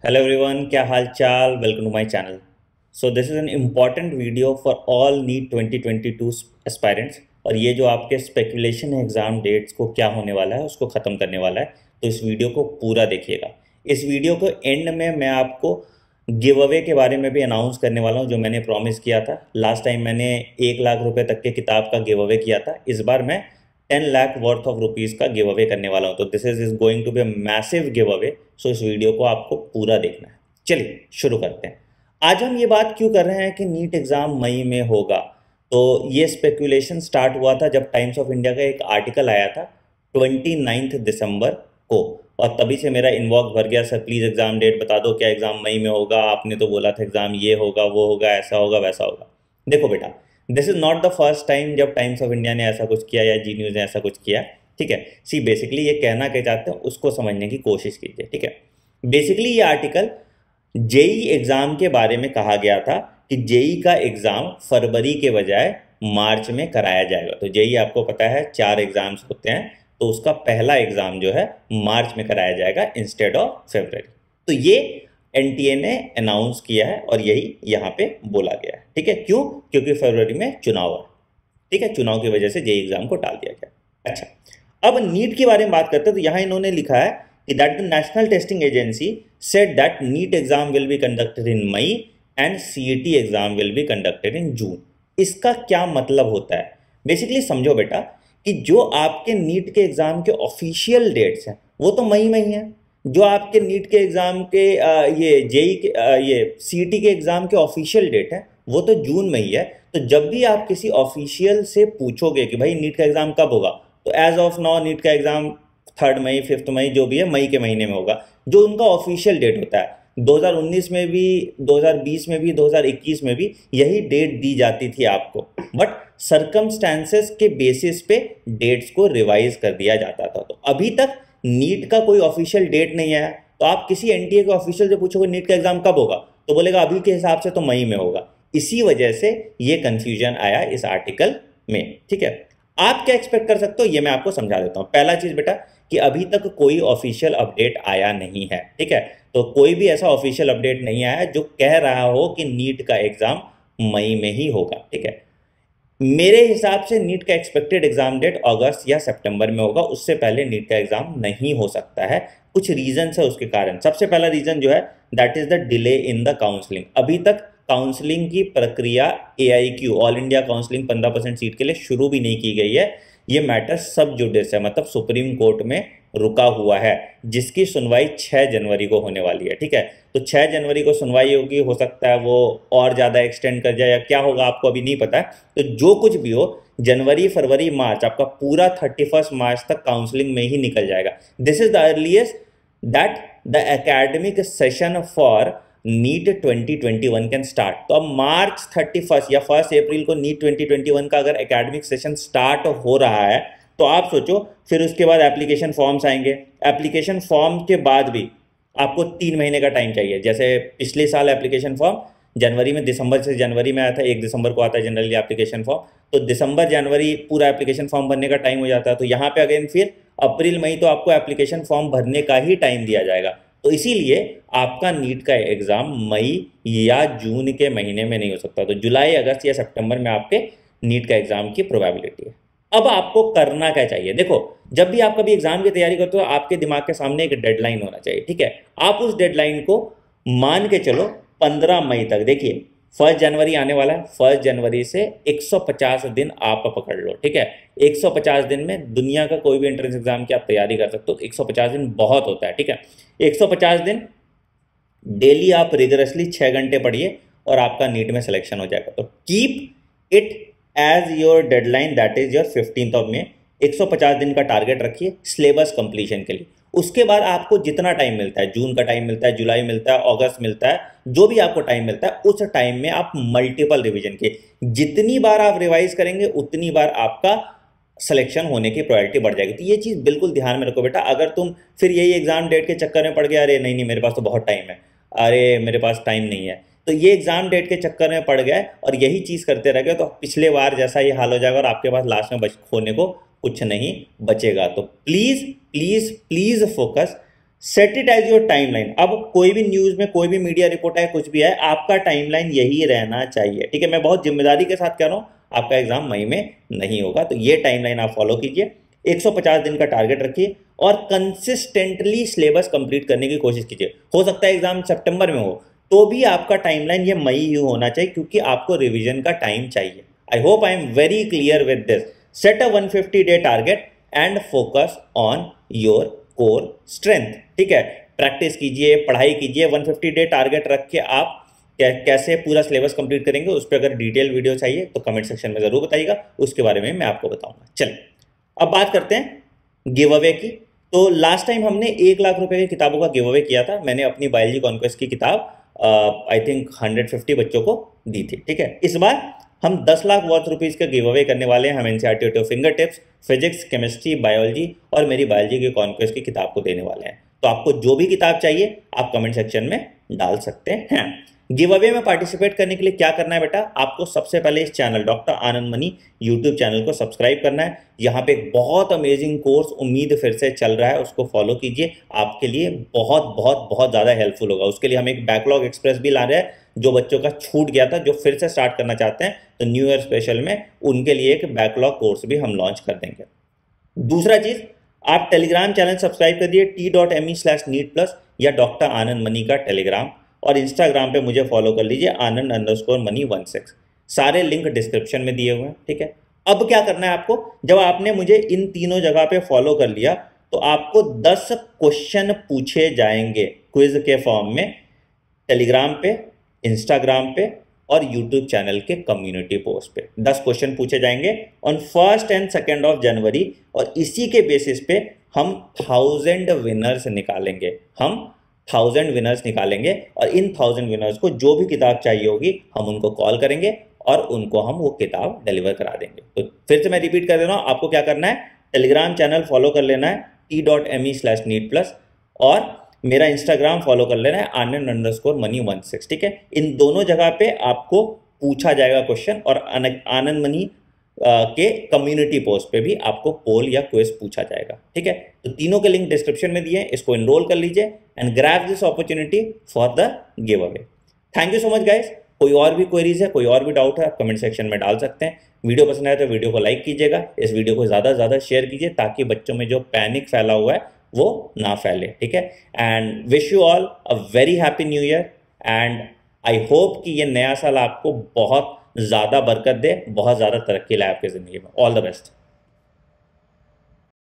Hello everyone, क्या हाल चाल? Welcome to my channel. So this is an important video for all NEET 2022 aspirants. और ये जो आपके स्पेकुलेशन है एग्ज़ाम डेट्स को क्या होने वाला है उसको ख़त्म करने वाला है. तो इस वीडियो को पूरा देखिएगा. इस वीडियो को एंड में मैं आपको गिव अवे के बारे में भी अनाउंस करने वाला हूँ जो मैंने प्रॉमिस किया था. लास्ट टाइम मैंने 1 लाख रुपए तक के किताब का गिव अवे किया था. इस बार मैं 10 लाख वर्थ ऑफ रुपीज़ का गिव अवे करने वाला हूँ. तो this is going to be a massive give away. So इस वीडियो को आपको पूरा देखना है. चलिए शुरू करते हैं. आज हम ये बात क्यों कर रहे हैं कि नीट एग्ज़ाम मई में होगा. तो ये स्पेकुलेशन स्टार्ट हुआ था जब टाइम्स ऑफ इंडिया का एक आर्टिकल आया था 29 दिसंबर को. और तभी से मेरा इनबॉक्स भर गया, सर प्लीज़ एग्ज़ाम डेट बता दो, क्या एग्ज़ाम मई में होगा, आपने तो बोला था एग्ज़ाम ये होगा वो होगा ऐसा होगा वैसा होगा. देखो बेटा, this is not the first time जब टाइम्स ऑफ इंडिया ने ऐसा कुछ किया या जी न्यूज़ ने ऐसा कुछ किया. ठीक है, सी बेसिकली ये कहना क्या चाहते हैं उसको समझने की कोशिश कीजिए. ठीक है, बेसिकली ये आर्टिकल जेई एग्ज़ाम के बारे में कहा गया था कि जेई का एग्ज़ाम फरवरी के बजाय मार्च में कराया जाएगा. तो जेई आपको पता है 4 एग्ज़ाम्स होते हैं, तो उसका पहला एग्ज़ाम जो है मार्च में कराया जाएगा इंस्टेड ऑफ फेब्रवरी. तो ये एनटीए ने अनाउंस किया है और यही यहाँ पे बोला गया है. ठीक है, क्यों? क्योंकि फरवरी में चुनाव है. ठीक है, चुनाव की वजह से जेई एग्ज़ाम को टाल दिया गया. अच्छा, अब नीट के बारे में बात करते हैं. तो यहाँ इन्होंने लिखा है कि that the national testing agency said that NEET exam will be conducted in May and CET exam will be conducted in June. इसका क्या मतलब होता है? बेसिकली समझो बेटा कि जो आपके नीट के एग्जाम के ऑफिशियल डेट्स हैं वो तो मई में ही हैं. जो आपके नीट के एग्जाम के ये जेई के ये सीईटी के एग्जाम के ऑफिशियल डेट है वो तो जून में ही है. तो जब भी आप किसी ऑफिशियल से पूछोगे कि भाई नीट का एग्जाम कब होगा, तो एज ऑफ नाउ नीट का एग्जाम 3 मई 5 मई जो भी है मई के महीने में होगा, जो उनका ऑफिशियल डेट होता है. 2019 में भी, 2020 में भी, 2021 में भी यही डेट दी जाती थी आपको. बट सरकमस्टेंसेस के बेसिस पे डेट्स को रिवाइज कर दिया जाता था. तो अभी तक नीट का कोई ऑफिशियल डेट नहीं आया. तो आप किसी एनटीए के ऑफिशियल से पूछोगे नीट का एग्जाम कब होगा, तो बोलेगा अभी के हिसाब से तो मई में होगा. इसी वजह से ये कंफ्यूजन आया इस आर्टिकल में. ठीक है, आप क्या एक्सपेक्ट कर सकते हो ये मैं आपको समझा देता हूँ. पहला चीज बेटा कि अभी तक कोई ऑफिशियल अपडेट आया नहीं है. ठीक है, तो कोई भी ऐसा ऑफिशियल अपडेट नहीं आया जो कह रहा हो कि नीट का एग्जाम मई में ही होगा. ठीक है, मेरे हिसाब से नीट का एक्सपेक्टेड एग्जाम डेट अगस्त या सितंबर में होगा. उससे पहले नीट का एग्जाम नहीं हो सकता है. कुछ रीजन है उसके कारण. सबसे पहला रीजन जो है that is the delay in the counselling. अभी तक काउंसलिंग की प्रक्रिया AIQ all India counselling 15% seat के लिए शुरू भी नहीं की गई है. ये मैटर सब जुडिस है, मतलब सुप्रीम कोर्ट में रुका हुआ है, जिसकी सुनवाई 6 जनवरी को होने वाली है. ठीक है, तो 6 जनवरी को सुनवाई होगी. हो सकता है वो और ज़्यादा एक्सटेंड कर जाए या क्या होगा आपको अभी नहीं पता है. तो जो कुछ भी हो, जनवरी फरवरी मार्च आपका पूरा 31 मार्च तक काउंसलिंग में ही निकल जाएगा. This is the earliest that the academic session for NEET 2021 can start. तो अब मार्च 31 या 1 अप्रैल को नीट 2021 का अगर एकेडमिक सेशन स्टार्ट हो रहा है तो आप सोचो फिर उसके बाद एप्लीकेशन फॉर्म्स आएंगे. एप्लीकेशन फॉर्म के बाद भी आपको 3 महीने का टाइम चाहिए. जैसे पिछले साल एप्लीकेशन फॉर्म जनवरी में, दिसंबर से जनवरी में आया था, 1 दिसंबर को आता है जनरली एप्लीकेशन फॉर्म. तो दिसंबर जनवरी पूरा एप्लीकेशन फॉर्म भरने का टाइम हो जाता है. तो यहाँ पे अगेन फिर अप्रैल मई तो आपको एप्लीकेशन फॉर्म भरने का ही टाइम दिया जाएगा. तो इसीलिए आपका नीट का एग्जाम मई या जून के महीने में नहीं हो सकता. तो जुलाई अगस्त या सितंबर में आपके नीट का एग्जाम की प्रोबेबिलिटी है. अब आपको करना क्या चाहिए? देखो, जब भी आप कभी एग्जाम की तैयारी करते हो आपके दिमाग के सामने एक डेडलाइन होना चाहिए. ठीक है, आप उस डेडलाइन को मान के चलो 15 मई तक. देखिए 1 जनवरी आने वाला है, 1 जनवरी से 150 दिन आप पकड़ लो. ठीक है, 150 दिन में दुनिया का कोई भी एंट्रेंस एग्जाम की आप तैयारी कर सकते हो. 150 दिन बहुत होता है. ठीक है, 150 दिन डेली आप रिगरसली 6 घंटे पढ़िए और आपका नीट में सिलेक्शन हो जाएगा. तो keep it as your deadline, that is your 15 मई. 150 दिन का टारगेट रखिए सिलेबस कंप्लीशन के लिए. उसके बाद आपको जितना टाइम मिलता है, जून का टाइम मिलता है, जुलाई मिलता है, अगस्त मिलता है, जो भी आपको टाइम मिलता है उस टाइम में आप मल्टीपल रिवीजन के जितनी बार आप रिवाइज करेंगे उतनी बार आपका सिलेक्शन होने की प्रायोरिटी बढ़ जाएगी. तो ये चीज़ बिल्कुल ध्यान में रखो बेटा. अगर तुम फिर यही एग्जाम डेट के चक्कर में पड़ गया, अरे नहीं नहीं मेरे पास तो बहुत टाइम है, अरे मेरे पास टाइम नहीं है, तो ये एग्जाम डेट के चक्कर में पड़ गए और यही चीज़ करते रह गए तो पिछले बार जैसा ये हाल हो जाएगा और आपके पास लास्ट में खोने को कुछ नहीं बचेगा. तो please please please focus. Set it as your timeline. अब कोई भी न्यूज में कोई भी मीडिया रिपोर्ट है, कुछ भी है, आपका टाइमलाइन यही रहना चाहिए, ठीक है। मैं बहुत जिम्मेदारी के साथ कह रहा हूँ, आपका एग्जाम मई में नहीं होगा, तो ये टाइमलाइन आप फॉलो कीजिए। 150 दिन का टारगेट रखिए और कंसिस्टेंटली सिलेबस कंप्लीट करने की कोशिश कीजिए। हो सकता है एग्जाम सितंबर में हो, तो भी आपका टाइमलाइन ये मई ही होना चाहिए, क्योंकि आपको रिवीजन का टाइम चाहिए। I hope I am very clear with this. Set a 150 day target and focus on your core strength, ठीक है। प्रैक्टिस कीजिए, पढ़ाई कीजिए। 150 डे टारगेट रख के आप कैसे पूरा सिलेबस कंप्लीट करेंगे, उस पर अगर डिटेल वीडियो चाहिए तो कमेंट सेक्शन में जरूर बताइएगा, उसके बारे में मैं आपको बताऊंगा। चलिए अब बात करते हैं गिव अवे की। तो लास्ट टाइम हमने 1 लाख रुपए की किताबों का गिव अवे किया था। मैंने अपनी बायोलॉजी कॉन्क्वेस्ट की किताब आई थिंक 150 बच्चों को दी थी, ठीक है। इस बार हम 10 लाख वर्थ रुपीज का गिव अवे करने वाले हैं। हम NCERT two finger tips, physics, chemistry, biology और मेरी बायोलॉजी की कॉन्क्वेस्ट की किताब को देने वाले हैं। तो आपको जो भी किताब चाहिए आप कमेंट सेक्शन में डाल सकते हैं। गिव अवे में पार्टिसिपेट करने के लिए क्या करना है बेटा, आपको सबसे पहले इस चैनल डॉक्टर आनंद मनी यूट्यूब चैनल को सब्सक्राइब करना है। यहाँ पे एक बहुत अमेजिंग कोर्स उम्मीद फिर से चल रहा है, उसको फॉलो कीजिए, आपके लिए बहुत बहुत बहुत ज़्यादा हेल्पफुल होगा। उसके लिए हम एक बैकलॉग एक्सप्रेस भी ला रहे हैं, जो बच्चों का छूट गया था, जो फिर से स्टार्ट करना चाहते हैं, तो न्यू ईयर स्पेशल में उनके लिए एक बैकलॉग कोर्स भी हम लॉन्च कर देंगे। दूसरा चीज़, आप टेलीग्राम चैनल सब्सक्राइब कर दिए t.me/neet+ या डॉक्टर आनंद मनी का टेलीग्राम, और इंस्टाग्राम पे मुझे फॉलो कर लीजिए आनंद_मनी16। सारे लिंक डिस्क्रिप्शन में दिए हुए हैं, ठीक है। अब क्या करना है आपको, जब आपने मुझे इन तीनों जगह पे फॉलो कर लिया तो आपको 10 क्वेश्चन पूछे जाएंगे क्विज के फॉर्म में, टेलीग्राम पे, इंस्टाग्राम पे और यूट्यूब चैनल के कम्युनिटी पोस्ट पे। 10 क्वेश्चन पूछे जाएंगे ऑन 1 एंड 2 जनवरी, और इसी के बेसिस पे हम 1000 विनर्स निकालेंगे। हम 1000 विनर्स निकालेंगे और इन 1000 विनर्स को जो भी किताब चाहिए होगी हम उनको कॉल करेंगे और उनको हम वो किताब डिलीवर करा देंगे। तो फिर से मैं रिपीट कर दे रहा हूँ, आपको क्या करना है, टेलीग्राम चैनल फॉलो कर लेना है t.me/neet+, और मेरा इंस्टाग्राम फॉलो कर लेना है आनंद_मनी16, ठीक है। इन दोनों जगह पे आपको पूछा जाएगा क्वेश्चन, और आनंद मनी के कम्युनिटी पोस्ट पे भी आपको पोल या क्विज पूछा जाएगा, ठीक है। तो तीनों के लिंक डिस्क्रिप्शन में दिए हैं, इसको एनरोल कर लीजिए and grab this opportunity for the give away. Thank you so much guys. कोई और भी क्वेरीज है, कोई और भी डाउट है, आप कमेंट सेक्शन में डाल सकते हैं। वीडियो पसंद आए तो वीडियो को लाइक कीजिएगा, इस वीडियो को ज़्यादा से ज़्यादा शेयर कीजिए, ताकि बच्चों में जो पैनिक फैला हुआ है वो ना फैले, ठीक है। And wish you all a very happy new year, and I hope कि ये नया साल आपको बहुत ज़्यादा बरकत दे, बहुत ज़्यादा तरक्की लाए आपकी ज़िंदगी में। All the best.